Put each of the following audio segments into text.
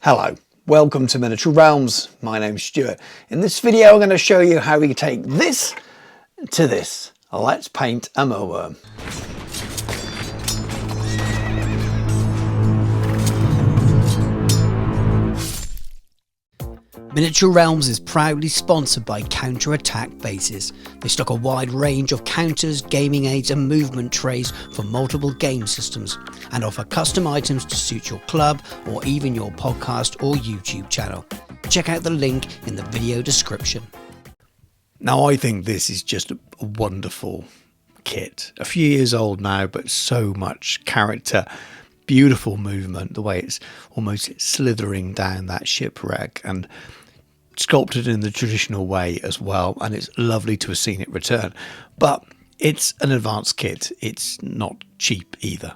Hello, welcome to Miniature Realms. My name's Stuart. In this video I'm going to show you how we take this to this. Let's paint a Merwyrm. Miniature Realms is proudly sponsored by Counter-Attack Bases. They stock a wide range of counters, gaming aids and movement trays for multiple game systems and offer custom items to suit your club or even your podcast or YouTube channel. Check out the link in the video description. Now I think this is just a wonderful kit. A few years old now, but so much character. Beautiful movement, the way it's almost slithering down that shipwreck and sculpted in the traditional way as well, and it's lovely to have seen it return. But it's an advanced kit, it's not cheap either.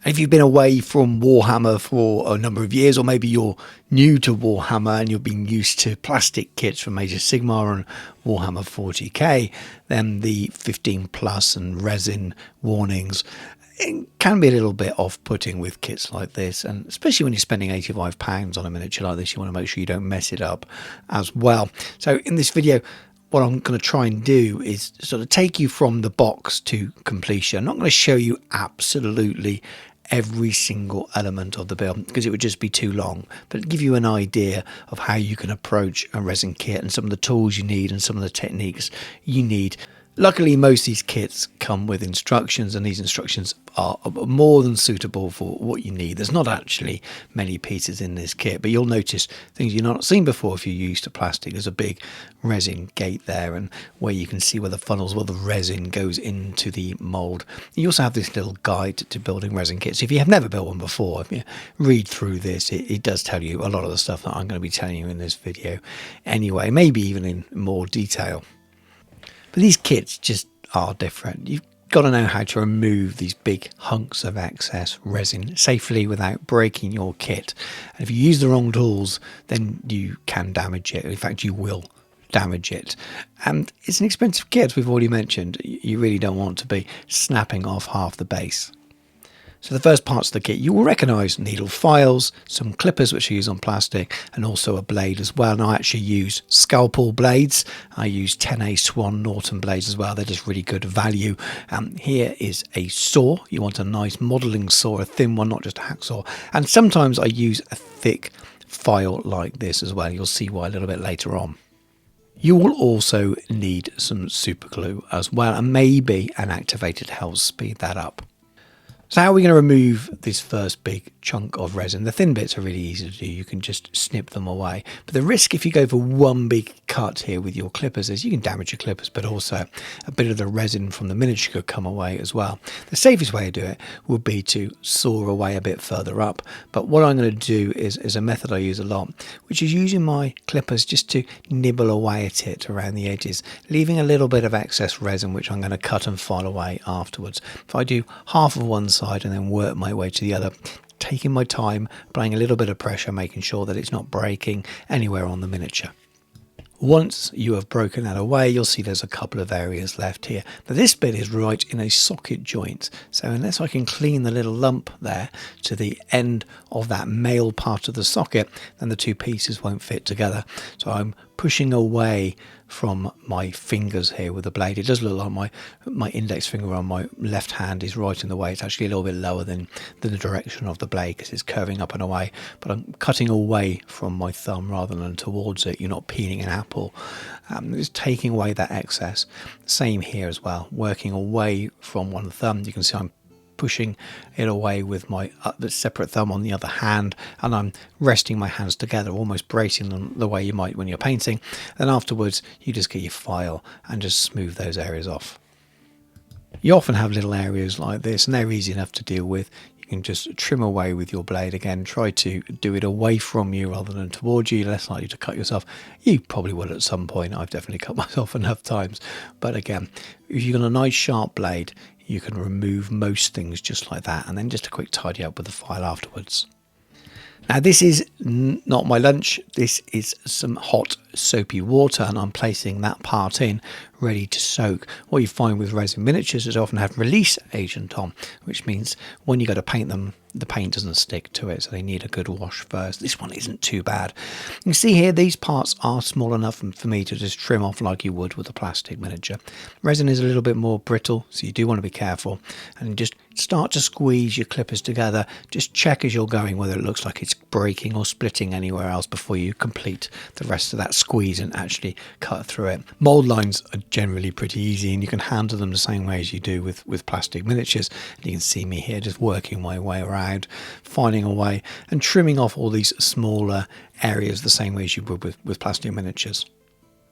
And if you've been away from Warhammer for a number of years, or maybe you're new to Warhammer and you've been used to plastic kits from Age of Sigmar and Warhammer 40k, then the 15 plus and resin warnings, it can be a little bit off-putting with kits like this, and especially when you're spending £85 on a miniature like this, you want to make sure you don't mess it up as well. So in this video, what I'm going to try and do is sort of take you from the box to completion. I'm not going to show you absolutely every single element of the build because it would just be too long, but give you an idea of how you can approach a resin kit and some of the tools you need and some of the techniques you need. Luckily, most of these kits come with instructions, and these instructions are more than suitable for what you need. There's not actually many pieces in this kit, but you'll notice things you've not seen before if you're used to plastic. There's a big resin gate there, and where you can see where the funnels, where the resin goes into the mould. You also have this little guide to building resin kits. If you have never built one before, if you read through this, it does tell you a lot of the stuff that I'm going to be telling you in this video anyway, maybe even in more detail. But these kits just are different. You've got to know how to remove these big hunks of excess resin safely without breaking your kit. And if you use the wrong tools, then you can damage it. In fact, you will damage it. And it's an expensive kit, as we've already mentioned. You really don't want to be snapping off half the base. So the first parts of the kit, you will recognise needle files, some clippers which I use on plastic, and also a blade as well. And I actually use scalpel blades. I use 10A Swan Norton blades as well. They're just really good value. Here is a saw. You want a nice modelling saw, a thin one, not just a hacksaw. And sometimes I use a thick file like this as well. You'll see why a little bit later on. You will also need some super glue as well, and maybe an activated help speed that up. So how are we going to remove this first big chunk of resin? The thin bits are really easy to do. You can just snip them away. But the risk if you go for one big cut here with your clippers is you can damage your clippers, but also a bit of the resin from the miniature could come away as well. The safest way to do it would be to saw away a bit further up. But what I'm going to do is a method I use a lot, which is using my clippers just to nibble away at it around the edges, leaving a little bit of excess resin, which I'm going to cut and file away afterwards. If I do half of one side and then work my way to the other, taking my time, applying a little bit of pressure, making sure that it's not breaking anywhere on the miniature. Once you have broken that away, you'll see there's a couple of areas left here. But this bit is right in a socket joint. So unless I can clean the little lump there to the end of that male part of the socket, then the two pieces won't fit together. So I'm pushing away from my fingers here with the blade. It does look like my index finger on my left hand is right in the way. It's actually a little bit lower than the direction of the blade because it's curving up and away. But I'm cutting away from my thumb rather than towards it. You're not peeling an apple. Just taking away that excess. Same here as well. Working away from one thumb. You can see I'm pushing it away with my separate thumb on the other hand, and I'm resting my hands together, almost bracing them the way you might when you're painting. Then afterwards you just get your file and just smooth those areas off. You often have little areas like this and they're easy enough to deal with. You can just trim away with your blade. Again, try to do it away from you rather than towards you. You're less likely to cut yourself. You probably will at some point. I've definitely cut myself enough times, but again, if you've got a nice sharp blade, you can remove most things just like that, and then just a quick tidy up with the file afterwards. Now this is not my lunch, this is some hot soapy water, and I'm placing that part in ready to soak. What you find with resin miniatures is they often have release agent on, which means when you go to paint them, the paint doesn't stick to it, so they need a good wash first. This one isn't too bad. You can see here these parts are small enough for me to just trim off like you would with a plastic miniature. Resin is a little bit more brittle, so you do want to be careful, and just start to squeeze your clippers together. Just check as you're going whether it looks like it's breaking or splitting anywhere else before you complete the rest of that squeeze and actually cut through it. Mold lines are generally pretty easy, and you can handle them the same way as you do with plastic miniatures. And you can see me here just working my way around, finding a way and trimming off all these smaller areas the same way as you would with plastic miniatures.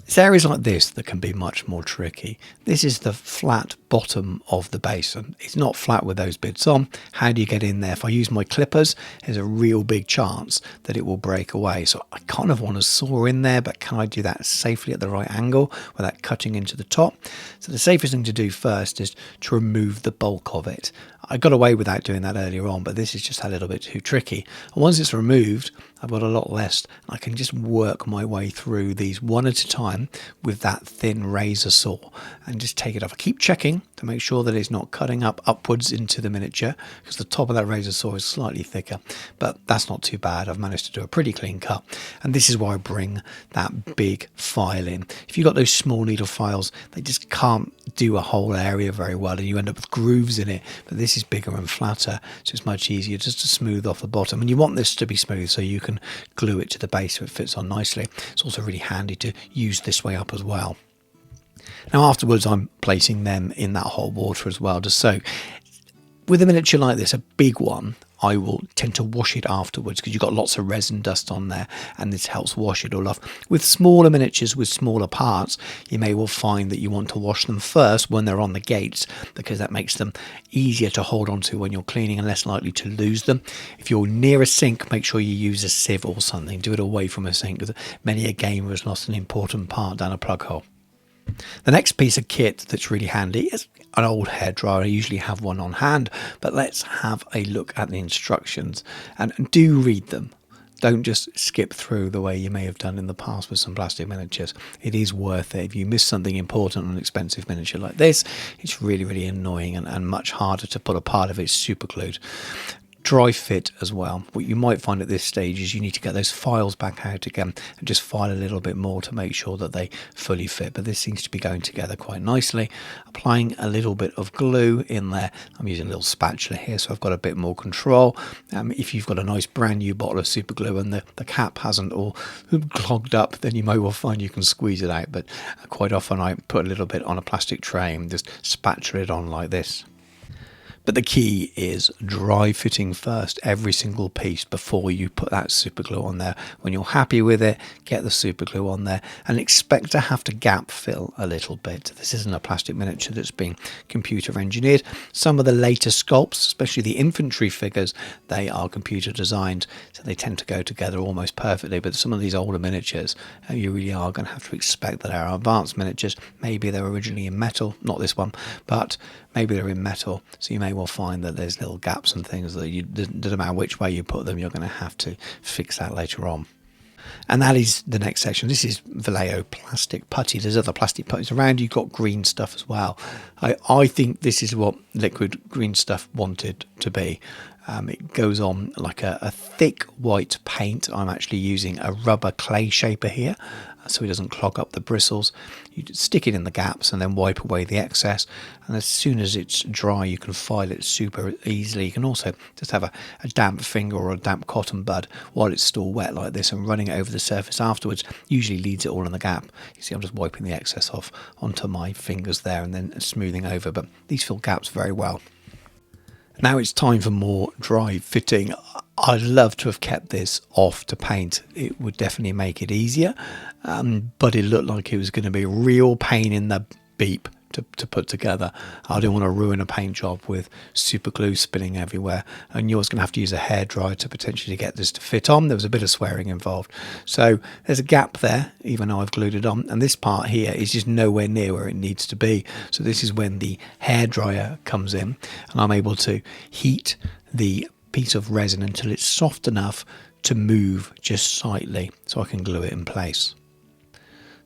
It's areas like this that can be much more tricky. This is the flat bottom of the base, and it's not flat with those bits on. How do you get in there? If I use my clippers, there's a real big chance that it will break away. So I kind of want to saw in there, but can I do that safely at the right angle without cutting into the top? So the safest thing to do first is to remove the bulk of it. I got away without doing that earlier on, but this is just a little bit too tricky. And once it's removed, I've got a lot less. I can just work my way through these one at a time with that thin razor saw and just take it off. I keep checking to make sure that it's not cutting up upwards into the miniature, because the top of that razor saw is slightly thicker, but that's not too bad. I've managed to do a pretty clean cut, and this is why I bring that big file in. If you've got those small needle files, they just can't do a whole area very well, and you end up with grooves in it. But this is bigger and flatter, so it's much easier just to smooth off the bottom, and you want this to be smooth so you can glue it to the base so it fits on nicely. It's also really handy to use this way up as well. Now afterwards I'm placing them in that hot water as well to soak. With a miniature like this, a big one, I will tend to wash it afterwards because you've got lots of resin dust on there, and this helps wash it all off. With smaller miniatures with smaller parts, you may well find that you want to wash them first when they're on the gates, because that makes them easier to hold on to when you're cleaning and less likely to lose them. If you're near a sink, make sure you use a sieve or something. Do it away from a sink, because many a gamer has lost an important part down a plug hole. The next piece of kit that's really handy is an old hairdryer. I usually have one on hand, but let's have a look at the instructions and do read them. Don't just skip through the way you may have done in the past with some plastic miniatures. It is worth it. If you miss something important on an expensive miniature like this, it's really, really annoying and much harder to put a part of it super glued. Dry fit as well. What you might find at this stage is you need to get those files back out again and just file a little bit more to make sure that they fully fit, but this seems to be going together quite nicely. Applying a little bit of glue in there. I'm using a little spatula here so I've got a bit more control. If you've got a nice brand new bottle of super glue and the cap hasn't all clogged up, then you may well find you can squeeze it out, but quite often I put a little bit on a plastic tray and just spatula it on like this. But the key is dry fitting first, every single piece, before you put that super glue on there. When you're happy with it, get the super glue on there and expect to have to gap fill a little bit. This isn't a plastic miniature that's been computer engineered. Some of the later sculpts, especially the infantry figures, they are computer designed, so they tend to go together almost perfectly. But some of these older miniatures, you really are going to have to expect that our advanced miniatures, maybe they're originally in metal, not this one, but maybe they're in metal, so you may well find that there's little gaps and things that doesn't matter which way you put them, you're going to have to fix that later on. And that is the next section. This is Vallejo plastic putty. There's other plastic putties around. You've got green stuff as well. I think this is what liquid green stuff wanted to be. It goes on like a thick white paint. I'm actually using a rubber clay shaper here so it doesn't clog up the bristles. You stick it in the gaps and then wipe away the excess, and as soon as it's dry you can file it super easily. You can also just have a damp finger or a damp cotton bud while it's still wet like this, and running it over the surface afterwards usually leads it all in the gap. You see I'm just wiping the excess off onto my fingers there and then smoothing over, but these fill gaps very well. Now it's time for more dry fitting. I'd love to have kept this off to paint. It would definitely make it easier, but it looked like it was going to be a real pain in the beep to put together. I didn't want to ruin a paint job with super glue spilling everywhere, and you're going to have to use a hairdryer to potentially get this to fit on. There was a bit of swearing involved, so there's a gap there even though I've glued it on, and this part here is just nowhere near where it needs to be. So this is when the hairdryer comes in and I'm able to heat the piece of resin until it's soft enough to move just slightly so I can glue it in place.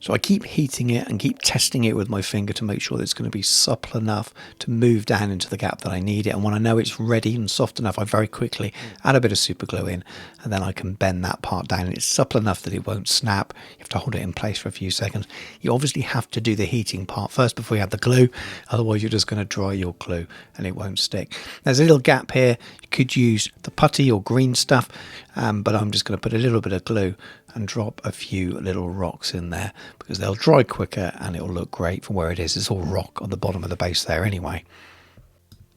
So I keep heating it and keep testing it with my finger to make sure that it's going to be supple enough to move down into the gap that I need it. And when I know it's ready and soft enough, I very quickly add a bit of super glue in, and then I can bend that part down. And it's supple enough that it won't snap. You have to hold it in place for a few seconds. You obviously have to do the heating part first before you add the glue. Otherwise, you're just going to dry your glue and it won't stick. There's a little gap here. You could use the putty or green stuff, but I'm just going to put a little bit of glue and drop a few little rocks in there because they'll dry quicker and it'll look great from where it is. It's all rock on the bottom of the base there anyway.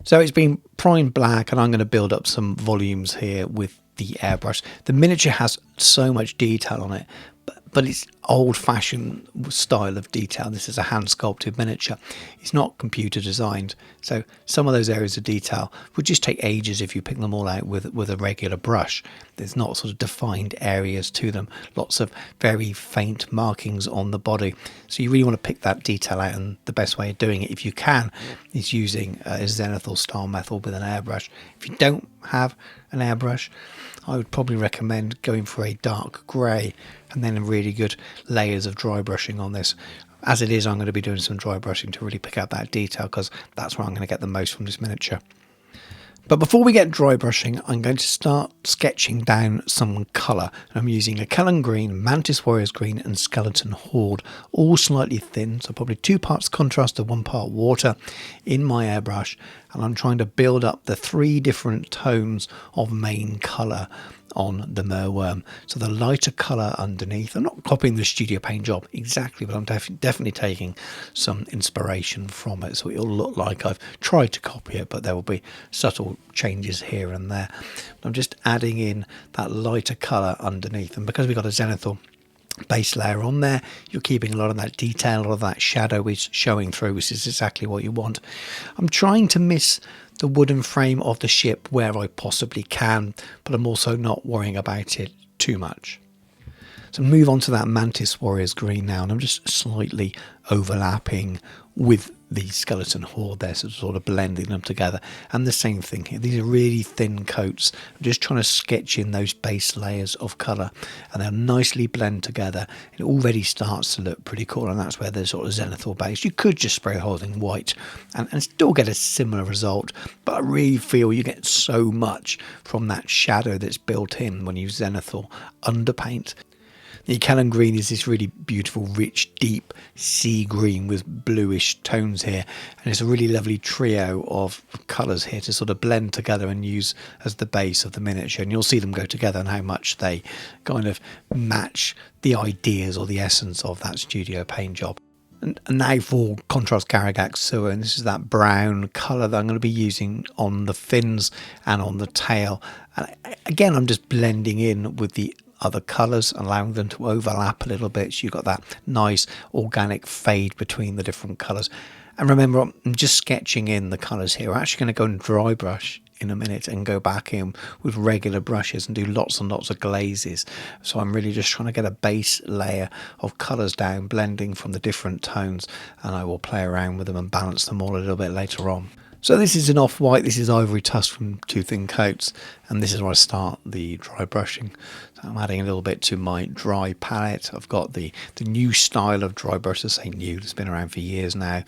So it's been primed black, and I'm going to build up some volumes here with the airbrush. The miniature has so much detail on it, but it's old-fashioned style of detail. This is a hand-sculpted miniature. It's not computer designed, so some of those areas of detail would just take ages if you pick them all out with a regular brush. There's not sort of defined areas to them. Lots of very faint markings on the body. So you really want to pick that detail out, and the best way of doing it, if you can, is using a Zenithal style method with an airbrush. If you don't have an airbrush, I would probably recommend going for a dark grey and then really good layers of dry brushing on this. As it is, I'm going to be doing some dry brushing to really pick out that detail because that's where I'm going to get the most from this miniature. But before we get dry brushing, I'm going to start sketching down some colour. I'm using a Kellan Green, Mantis Warriors Green and Skeleton Horde, all slightly thin, so probably 2 parts contrast to 1 part water in my airbrush. And I'm trying to build up the 3 different tones of main colour on the Merwyrm. So the lighter colour underneath. I'm not copying the studio paint job exactly, but I'm definitely taking some inspiration from it. So it'll look like I've tried to copy it, but there will be subtle changes here and there. I'm just adding in that lighter colour underneath. And because we've got a Zenithal base layer on there, you're keeping a lot of that detail, a lot of that shadow is showing through, which is exactly what you want. I'm trying to miss the wooden frame of the ship where I possibly can, but I'm also not worrying about it too much. So move on to that Mantis Warriors Green now, and I'm just slightly overlapping with the Skeleton Horde there, so sort of blending them together. And the same thing here, these are really thin coats. I'm just trying to sketch in those base layers of colour, and they'll nicely blend together. It already starts to look pretty cool, and that's where the sort of Zenithal base. You could just spray holding white and still get a similar result, but I really feel you get so much from that shadow that's built in when you use Zenithal underpaint. The Kellan Green is this really beautiful, rich, deep sea green with bluish tones here. And it's a really lovely trio of colours here to sort of blend together and use as the base of the miniature. And you'll see them go together and how much they kind of match the ideas or the essence of that studio paint job. And now for contrast Garagak Sewer, and this is that brown colour that I'm going to be using on the fins and on the tail. And again, I'm just blending in with the other colours, allowing them to overlap a little bit, so you've got that nice organic fade between the different colours. And remember, I'm just sketching in the colours here. We're actually going to go and dry brush in a minute and go back in with regular brushes and do lots and lots of glazes. So I'm really just trying to get a base layer of colours down, blending from the different tones, and I will play around with them and balance them all a little bit later on. So this is an off-white, this is ivory tusk from 2 thin coats, and this is where I start the dry brushing. So I'm adding a little bit to my dry palette. I've got the new style of dry brush, I say new, it's been around for years now,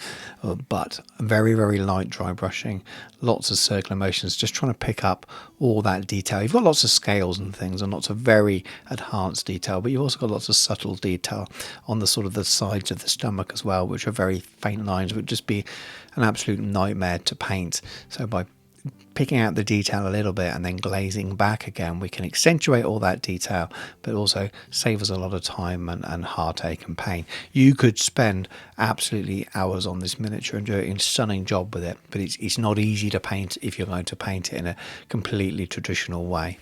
but very, very light dry brushing, lots of circular motions, just trying to pick up all that detail. You've got lots of scales and things and lots of very enhanced detail, but you've also got lots of subtle detail on the sort of the sides of the stomach as well, which are very faint lines, would just be an absolute nightmare to paint. So by picking out the detail a little bit and then glazing back again, we can accentuate all that detail, but also save us a lot of time and heartache and pain. You could spend absolutely hours on this miniature and do a stunning job with it, but it's not easy to paint if you're going to paint it in a completely traditional way.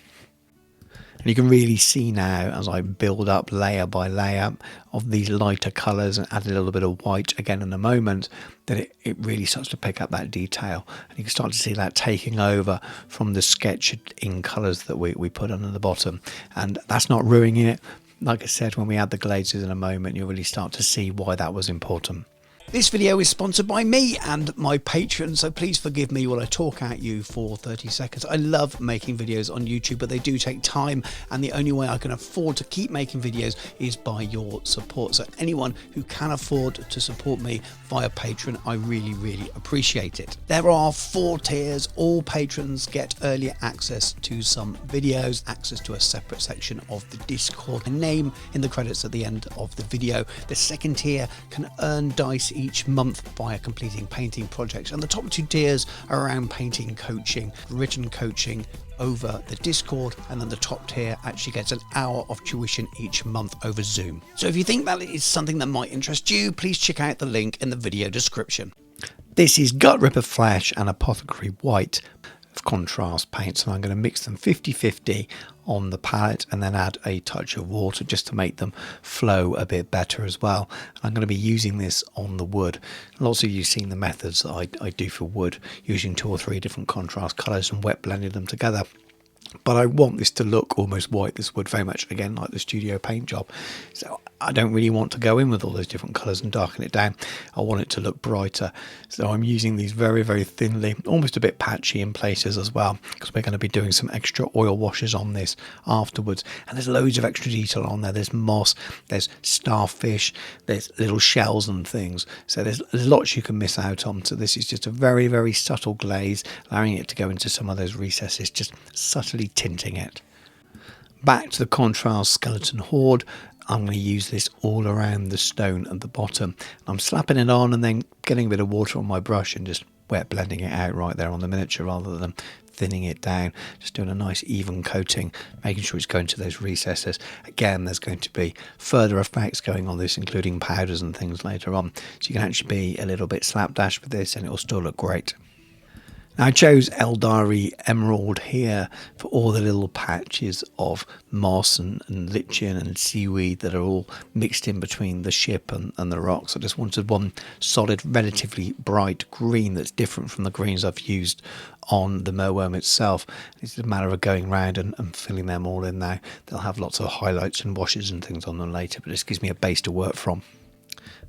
And you can really see now as I build up layer by layer of these lighter colours and add a little bit of white again in a moment, that it really starts to pick up that detail. And you can start to see that taking over from the sketch in colours that we put under the bottom. And that's not ruining it. Like I said, when we add the glazes in a moment, you'll really start to see why that was important. This video is sponsored by me and my patrons, so please forgive me while I talk at you for 30 seconds. I love making videos on YouTube, but they do take time, and the only way I can afford to keep making videos is by your support. So anyone who can afford to support me via Patreon, I really appreciate it. There are 4 tiers. All patrons get early access to some videos, access to a separate section of the Discord, a name in the credits at the end of the video. The second tier can earn dice each month via completing painting projects, and the top 2 tiers are around painting coaching, written coaching over the Discord, and then the top tier actually gets an hour of tuition each month over Zoom. So if you think that is something that might interest you, please check out the link in the video description. This is Gut Ripper Flesh and Apothecary White of contrast paints, and I'm going to mix them 50-50 on the palette and then add a touch of water just to make them flow a bit better as well. I'm going to be using this on the wood. Lots of you have seen the methods that I do for wood, using 2 or 3 different contrast colours and wet blending them together. But I want this to look almost white, this wood, very much again like the studio paint job. So I don't really want to go in with all those different colours and darken it down. I want it to look brighter. So I'm using these very thinly, almost a bit patchy in places as well, because we're going to be doing some extra oil washes on this afterwards. And there's loads of extra detail on there. There's moss, there's starfish, there's little shells and things. So there's lots you can miss out on. So this is just a very subtle glaze, allowing it to go into some of those recesses, just subtly tinting it. Back to the contrast skeleton horde. I'm going to use this all around the stone at the bottom. I'm slapping it on and then getting a bit of water on my brush and just wet blending it out right there on the miniature rather than thinning it down. Just doing a nice even coating, making sure it's going to those recesses. Again, there's going to be further effects going on this, including powders and things later on. So you can actually be a little bit slapdash with this and it will still look great. Now, I chose Eldari Emerald here for all the little patches of moss and lichen and seaweed that are all mixed in between the ship and the rocks. I just wanted one solid, relatively bright green that's different from the greens I've used on the Merwyrm itself. It's a matter of going around and filling them all in now. They'll have lots of highlights and washes and things on them later, but this gives me a base to work from.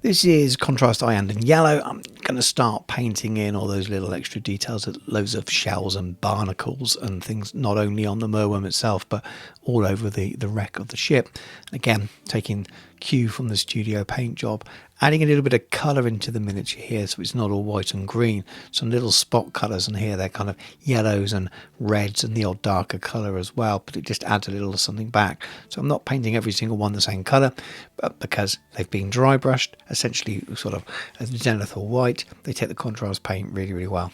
This is Contrast Iandon Yellow. I'm going to start painting in all those little extra details, loads of shells and barnacles and things, not only on the Merwyrm itself, but all over the wreck of the ship. Again, taking cue from the studio paint job, adding a little bit of colour into the miniature here so it's not all white and green. Some little spot colours, and here they're kind of yellows and reds and the odd darker colour as well, but it just adds a little something back. So I'm not painting every single one the same colour, but because they've been dry brushed, essentially sort of a Zenithal white, they take the contrast paint really well.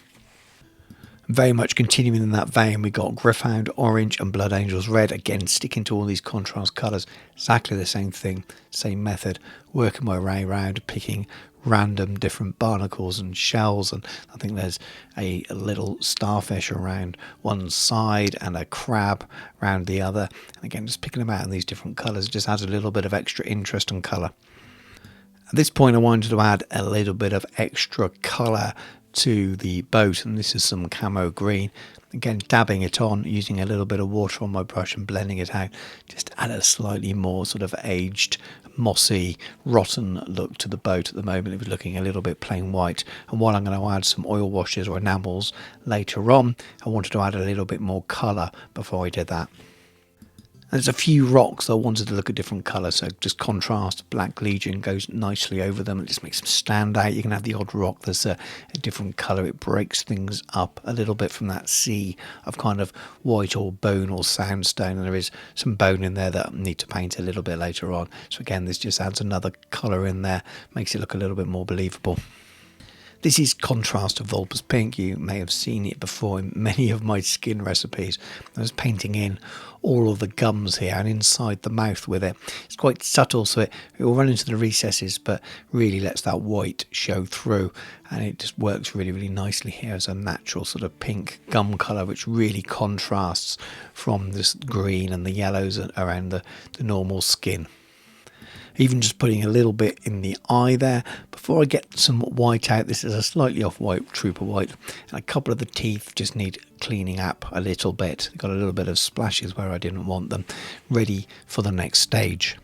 Very much continuing in that vein, we got Gryph-hound Orange and Blood Angels Red, again sticking to all these contrast colours, exactly the same thing, same method, working my way around, picking random different barnacles and shells, and I think there's a little starfish around one side and a crab around the other, and again just picking them out in these different colours. It just adds a little bit of extra interest and colour. At this point I wanted to add a little bit of extra colour to the boat, and this is some camo green. Again, dabbing it on, using a little bit of water on my brush and blending it out, just add a slightly more sort of aged, mossy, rotten look to the boat. At the moment it was looking a little bit plain white, and while I'm going to add some oil washes or enamels later on, I wanted to add a little bit more colour before I did that. There's a few rocks I wanted to look at different colours, so just contrast. Black Legion goes nicely over them. It just makes them stand out. You can have the odd rock that's a different colour. It breaks things up a little bit from that sea of kind of white or bone or sandstone, and there is some bone in there that I need to paint a little bit later on. So again, this just adds another colour in there, makes it look a little bit more believable. This is Contrast of Vulpes Pink. You may have seen it before in many of my skin recipes. I was painting in all of the gums here and inside the mouth with it. It's quite subtle, so it will run into the recesses, but really lets that white show through, and it just works really nicely here as a natural sort of pink gum colour, which really contrasts from this green and the yellows around the normal skin. Even just putting a little bit in the eye there. Before I get some white out, this is a slightly off-white trooper white, and a couple of the teeth just need cleaning up a little bit. Got a little bit of splashes where I didn't want them, ready for the next stage.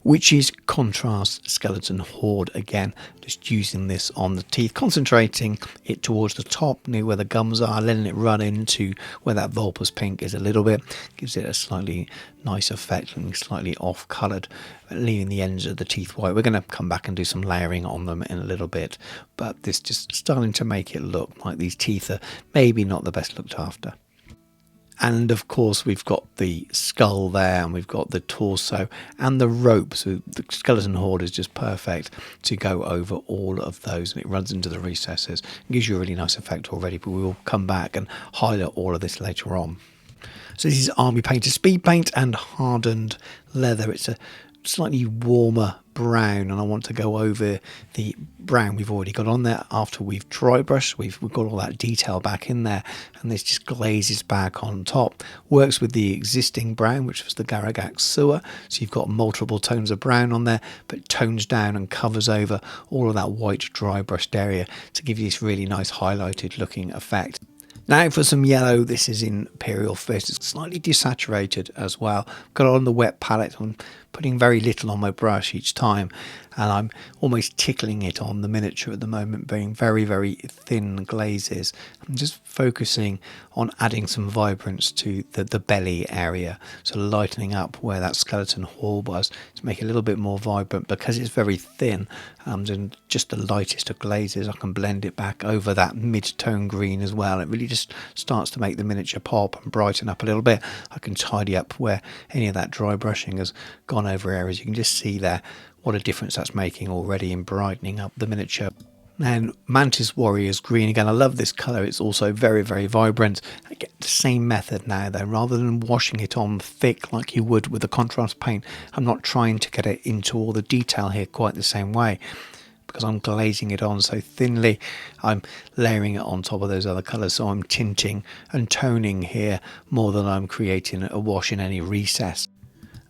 which is Contrast Skeleton Horde. Again, just using this on the teeth, concentrating it towards the top near where the gums are, letting it run into where that Vulpus pink is a little bit, gives it a slightly nice effect, looking slightly off coloured, leaving the ends of the teeth white. We're going to come back and do some layering on them in a little bit, but this just starting to make it look like these teeth are maybe not the best looked after. And of course we've got the skull there, and we've got the torso and the rope, so the Skeleton Horde is just perfect to go over all of those, and it runs into the recesses. It gives you a really nice effect already, but we will come back and highlight all of this later on. So this is Army Painter Speed Paint and hardened leather. It's a slightly warmer brown, and I want to go over the brown we've already got on there after we've dry brushed. We've got all that detail back in there, and this just glazes back on top. Works with the existing brown, which was the Garagax Sewer, so you've got multiple tones of brown on there, but tones down and covers over all of that white dry brushed area to give you this really nice highlighted looking effect. Now for some yellow. This is Imperial Fist. It's slightly desaturated as well. Got it on the wet palette. I'm putting very little on my brush each time, and I'm almost tickling it on the miniature at the moment, being very, very thin glazes. I'm just focusing on adding some vibrance to the belly area, so lightening up where that skeleton horde was to make it a little bit more vibrant. Because it's very thin, I'm doing just the lightest of glazes. I can blend it back over that mid-tone green as well. It really just starts to make the miniature pop and brighten up a little bit. I can tidy up where any of that dry brushing has gone over areas. You can just see there what a difference that's making already in brightening up the miniature. And Mantis Warriors Green, again, I love this colour. It's also very, very vibrant. I get the same method now though. Rather than washing it on thick like you would with a contrast paint, I'm not trying to get it into all the detail here quite the same way, because I'm glazing it on so thinly. I'm layering it on top of those other colours, so I'm tinting and toning here more than I'm creating a wash in any recess.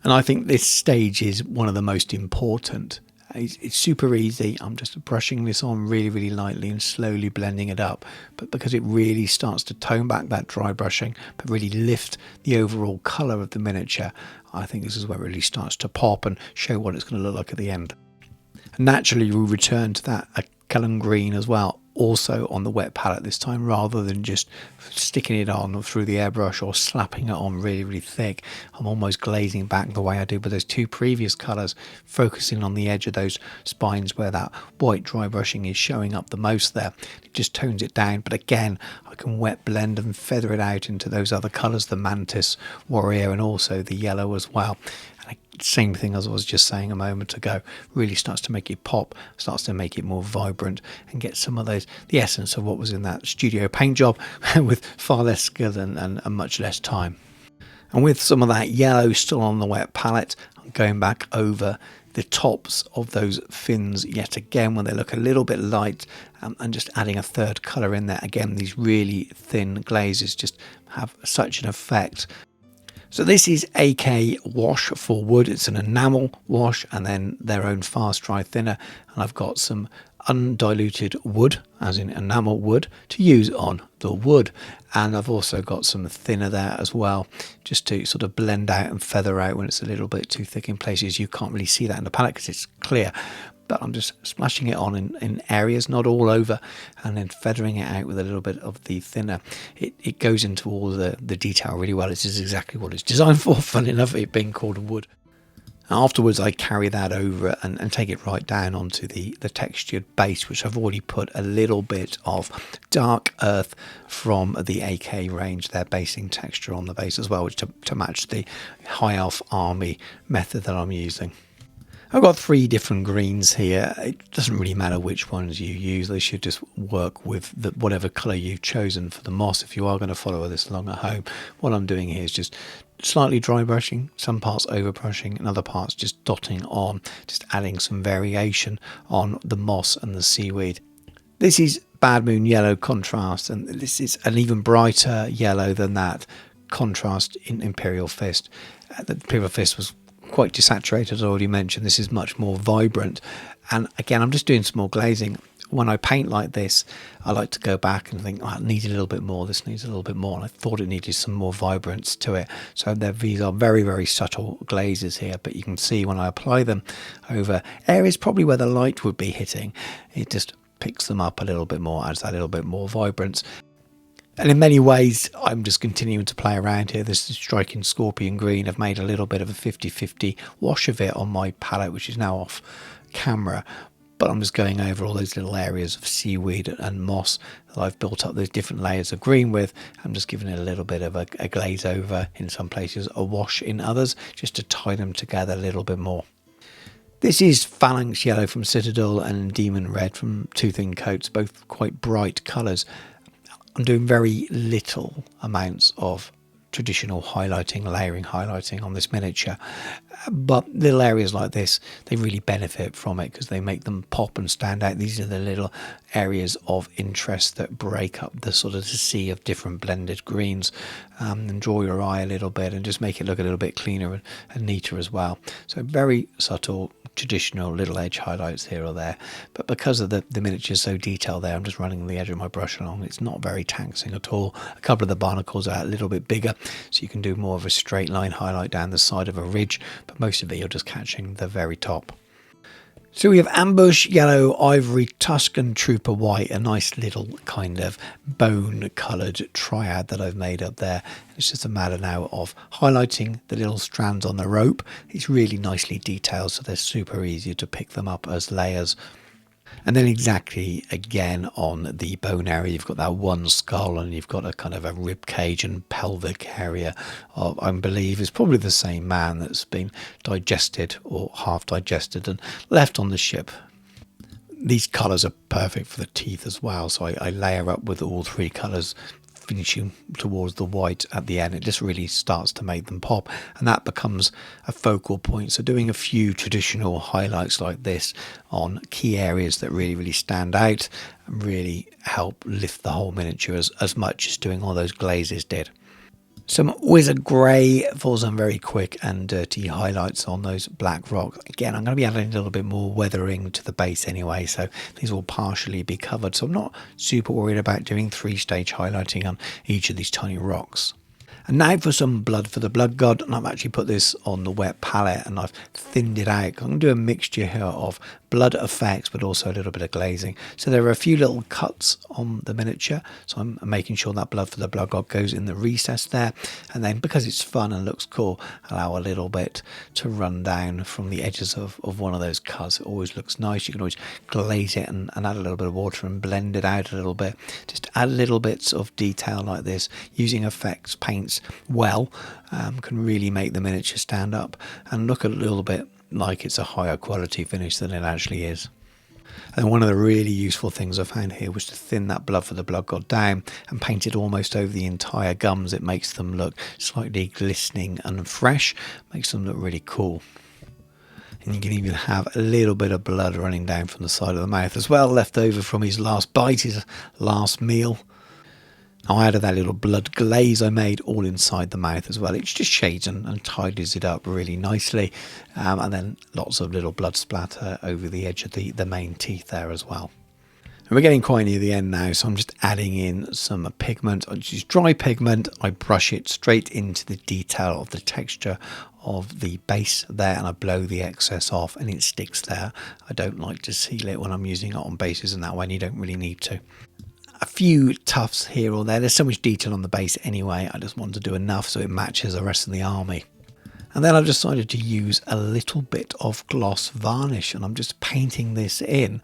And I think this stage is one of the most important. It's super easy. I'm just brushing this on really, really lightly and slowly blending it up. But because it really starts to tone back that dry brushing, but really lift the overall colour of the miniature, I think this is where it really starts to pop and show what it's going to look like at the end. And naturally we'll return to that Cullen green as well, also on the wet palette this time, rather than just sticking it on through the airbrush or slapping it on really, really thick. I'm almost glazing back the way I did with those two previous colours, focusing on the edge of those spines where that white dry brushing is showing up the most there. It just tones it down, but again I can wet blend and feather it out into those other colours, the Mantis Warrior and also the yellow as well. Same thing as I was just saying a moment ago, really starts to make it pop, starts to make it more vibrant and get some of those, the essence of what was in that studio paint job with far less skill and much less time. And with some of that yellow still on the wet palette, I'm going back over the tops of those fins yet again when they look a little bit light, and just adding a third colour in there. Again, these really thin glazes just have such an effect. So this is AK Wash for wood. It's an enamel wash and then their own fast dry thinner. And I've got some undiluted wood, as in enamel wood, to use on the wood. And I've also got some thinner there as well, just to sort of blend out and feather out when it's a little bit too thick in places. You can't really see that in the palette because it's clear. But I'm just splashing it on in areas, not all over, and then feathering it out with a little bit of the thinner. It goes into all the detail really well. This is exactly what it's designed for, fun enough, it being called wood. Afterwards I carry that over and take it right down onto the textured base, which I've already put a little bit of dark earth from the AK range, their basing texture on the base as well, which to match the High Elf Army method that I'm using. I've got 3 different greens here. It doesn't really matter which ones you use. They should just work with whatever colour you've chosen for the moss if you are going to follow this along at home. What I'm doing here is just slightly dry brushing, some parts over brushing and other parts just dotting on, just adding some variation on the moss and the seaweed. This is Bad Moon Yellow Contrast, and this is an even brighter yellow than that contrast in Imperial Fist. The Imperial Fist was quite desaturated, as I already mentioned. This is much more vibrant, and again I'm just doing small glazing. when I paint like this, I like to go back and think, oh, it needs a little bit more, this needs a little bit more, and I thought it needed some more vibrance to it. So these are very, very subtle glazes here, but you can see when I apply them over areas probably where the light would be hitting, it just picks them up a little bit more, adds that little bit more vibrance. And in many ways, I'm just continuing to play around here. This is striking scorpion green. I've made a little bit of a 50-50 wash of it on my palette, which is now off camera. But I'm just going over all those little areas of seaweed and moss that I've built up those different layers of green with. I'm just giving it a little bit of a glaze over in some places, a wash in others, just to tie them together a little bit more. This is Phalanx Yellow from Citadel and Demon Red from Two Thin Coats, both quite bright colours. I'm doing very little amounts of traditional highlighting, layering highlighting on this miniature, but little areas like this, they really benefit from it because they make them pop and stand out. These are the little areas of interest that break up the sort of the sea of different blended greens, and draw your eye a little bit and just make it look a little bit cleaner and neater as well. So very subtle, traditional little edge highlights here or there, but because of the miniature so detailed there, I'm just running the edge of my brush along. It's not very taxing at all. A couple of the barnacles are a little bit bigger, so you can do more of a straight line highlight down the side of a ridge, but most of it you're just catching the very top. So we have Ambush Yellow, Ivory, Tuscan Trooper White, a nice little kind of bone coloured triad that I've made up there. It's just a matter now of highlighting the little strands on the rope. It's really nicely detailed, so they're super easy to pick them up as layers. And then exactly again on the bone area, you've got that one skull and you've got a kind of a rib cage and pelvic area of, I believe, is probably the same man that's been digested or half digested and left on the ship. These colours are perfect for the teeth as well, so I layer up with all three colours, finishing towards the white at the end. It just really starts to make them pop, and that becomes a focal point. So doing a few traditional highlights like this on key areas that really stand out and really help lift the whole miniature as much as doing all those glazes did. Some Wizard Grey for some very quick and dirty highlights on those black rocks. Again, I'm going to be adding a little bit more weathering to the base anyway, so these will partially be covered. So I'm not super worried about doing 3-stage highlighting on each of these tiny rocks. And now for some Blood for the Blood God, and I've actually put this on the wet palette and I've thinned it out. I'm going to do a mixture here of blood effects but also a little bit of glazing. So there are a few little cuts on the miniature, so I'm making sure that Blood for the Blood God goes in the recess there, and then because it's fun and looks cool, allow a little bit to run down from the edges of one of those cuts. It always looks nice. You can always glaze it and add a little bit of water and blend it out a little bit. Just add little bits of detail like this using effects paints well, can really make the miniature stand up and look a little bit like it's a higher quality finish than it actually is. And one of the really useful things I found here was to thin that Blood for the Blood God down and paint it almost over the entire gums. It makes them look slightly glistening and fresh, makes them look really cool. And you can even have a little bit of blood running down from the side of the mouth as well, left over from his last bite, his last meal. I added that little blood glaze I made all inside the mouth as well. It just shades and tidies it up really nicely. And then lots of little blood splatter over the edge of the main teeth there as well. And we're getting quite near the end now, so I'm just adding in some pigment. I just use dry pigment. I brush it straight into the detail of the texture of the base there, and I blow the excess off and it sticks there. I don't like to seal it when I'm using it on bases in that way, and you don't really need to. A few tufts here or there. There's so much detail on the base anyway. I just want to do enough so it matches the rest of the army. And then I've decided to use a little bit of gloss varnish, and I'm just painting this in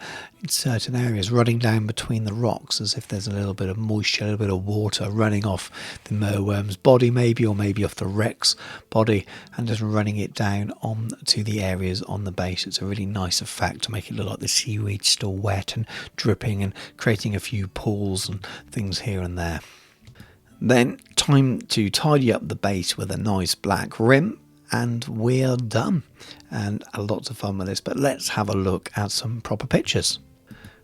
certain areas, running down between the rocks as if there's a little bit of moisture, a little bit of water running off the Merwyrm's body maybe, or maybe off the Rex body, and just running it down on to the areas on the base. It's a really nice effect to make it look like the seaweed's still wet and dripping, and creating a few pools and things here and there. Then time to tidy up the base with a nice black rim. And we're done, and lots of fun with this. But let's have a look at some proper pictures.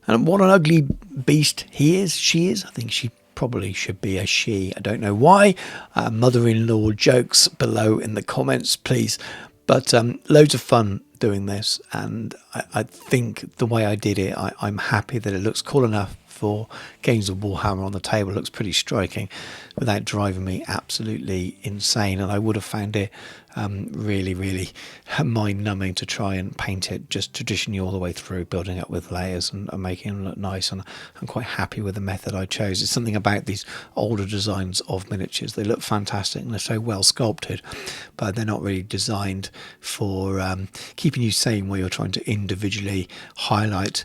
And what an ugly beast he is, she is. I think she probably should be a she. I don't know why. Mother-in-law jokes below in the comments, please But loads of fun doing this, and I think the way I did it, I'm happy that it looks cool enough for games of Warhammer on the table. It looks pretty striking without driving me absolutely insane, and I would have found it really mind-numbing to try and paint it just traditionally all the way through, building up with layers and making them look nice. And I'm quite happy with the method I chose. It's something about these older designs of miniatures. They look fantastic and they're so well sculpted, but they're not really designed for keeping you sane where you're trying to individually highlight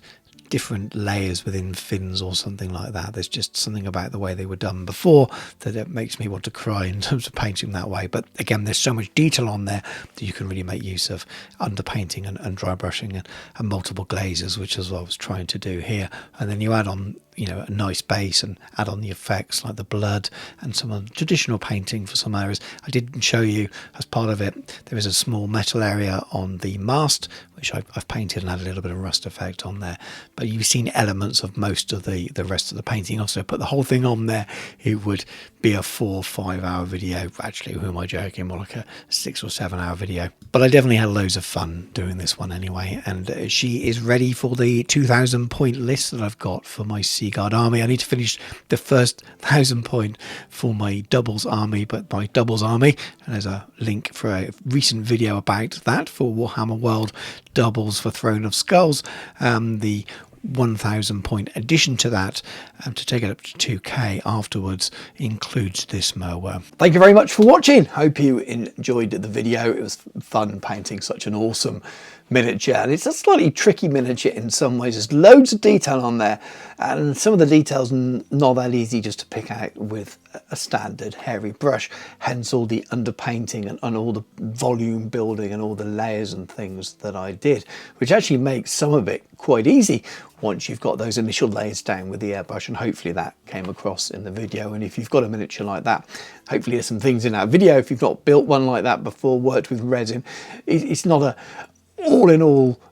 different layers within fins or something like that. There's just something about the way they were done before that it makes me want to cry in terms of painting that way. But again, there's so much detail on there that you can really make use of underpainting and dry brushing and multiple glazes, which is what I was trying to do here. And then you add on, you know, a nice base and add on the effects like the blood and some of the traditional painting for some areas. I didn't show you as part of it, there is a small metal area on the mast which I've painted and had a little bit of rust effect on there, but you've seen elements of most of the rest of the painting. Also put the whole thing on there, it would be a 4 or 5 hour video. Actually, who am I joking, more like a 6 or 7 hour video. But I definitely had loads of fun doing this one anyway, and she is ready for the 2,000 point list that I've got for my Seaguard army. I need to finish the first 1,000 point for my doubles army, but my doubles army, and there's a link for a recent video about that for Warhammer World doubles for Throne of Skulls. The 1,000 point addition to that, to take it up to 2k afterwards, includes this Merwyrm. Thank you very much for watching. Hope you enjoyed the video. It was fun painting such an awesome miniature, and it's a slightly tricky miniature in some ways. There's loads of detail on there, and some of the details not that easy just to pick out with a standard hairy brush, hence all the underpainting and all the volume building and all the layers and things that I did, which actually makes some of it quite easy once you've got those initial layers down with the airbrush, and hopefully that came across in the video. And if you've got a miniature like that, hopefully there's some things in that video. If you've not built one like that before, worked with resin, it's not a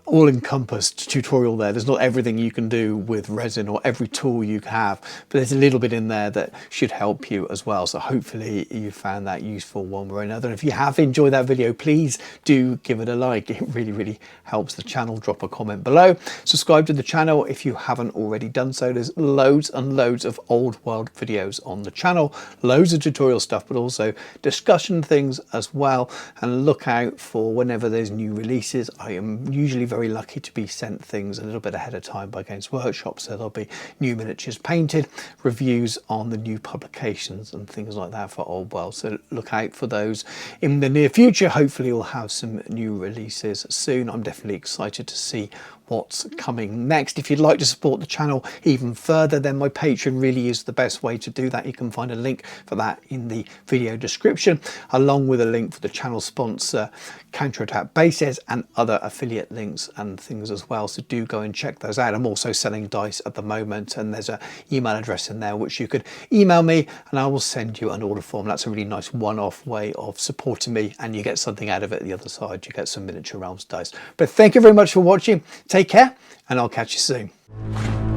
all-encompassed tutorial there. There's not everything you can do with resin or every tool you have, but there's a little bit in there that should help you as well. So hopefully you found that useful one way or another. And if you have enjoyed that video, please do give it a like. It really helps the channel. Drop a comment below. Subscribe to the channel if you haven't already done so. There's loads and loads of old world videos on the channel, loads of tutorial stuff, but also discussion things as well. And look out for whenever there's new releases. I am usually very lucky to be sent things a little bit ahead of time by Games Workshop, so there'll be new miniatures painted, reviews on the new publications and things like that for Old World. So look out for those in the near future. Hopefully we'll have some new releases soon. I'm definitely excited to see what's coming next. If you'd like to support the channel even further, then my Patreon really is the best way to do that. You can find a link for that in the video description, along with a link for the channel sponsor Counterattack Bases and other affiliate links and things as well. So do go and check those out. I'm also selling dice at the moment, and there's an email address in there which you could email me and I will send you an order form. That's a really nice one-off way of supporting me, and you get something out of it the other side. You get some Miniature Realms dice. But thank you very much for watching. Take care, and I'll catch you soon.